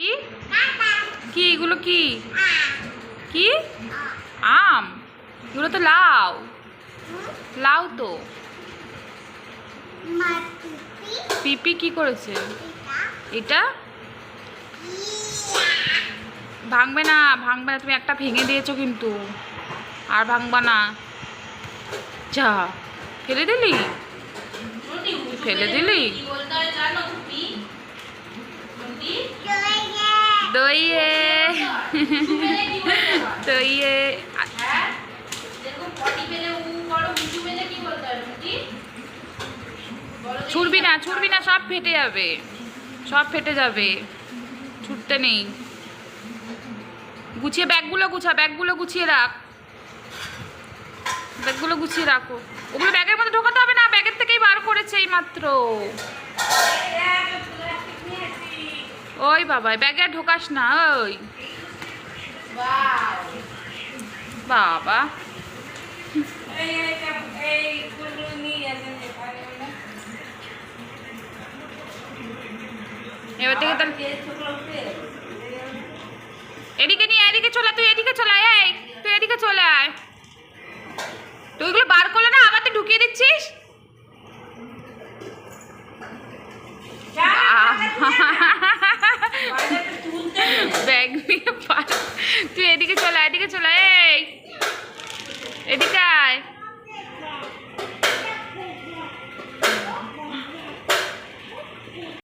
কি কি এগুলো কি কি আম? এগুলো তো লাউ। লাউ তো। পিপি কি করেছে? এটা ভাঙবে না, ভাঙবে না। তুমি একটা ভেঙে দিয়েছো কিন্তু, আর ভাঙবা না। যা, ফেলে দিলি, ফেলে দিলি। দইয়ে দইয়ে ছুড়বি না, ছুড়বি না, সব ফেটে যাবে, সব ফেটে যাবে। ছুটতে নেই। গুছিয়ে ব্যাগগুলো গুছা, ব্যাগগুলো গুছিয়ে রাখ, ব্যাগগুলো গুছিয়ে রাখো। ওগুলো ব্যাগের মধ্যে ঢোকাতে হবে না, ব্যাগের থেকেই বার করেছে এই মাত্র। ওই বাবা, ব্যাগে আর ঢোকাস না। ওই বাবা, এবার থেকে তার এদিকে নিয়ে, এদিকে চলে, তুই এদিকে চলে আয়, তুই এদিকে চলে আয়। তুই ওইগুলো বার করলে না, আবার তুই ঢুকিয়ে দিচ্ছিস।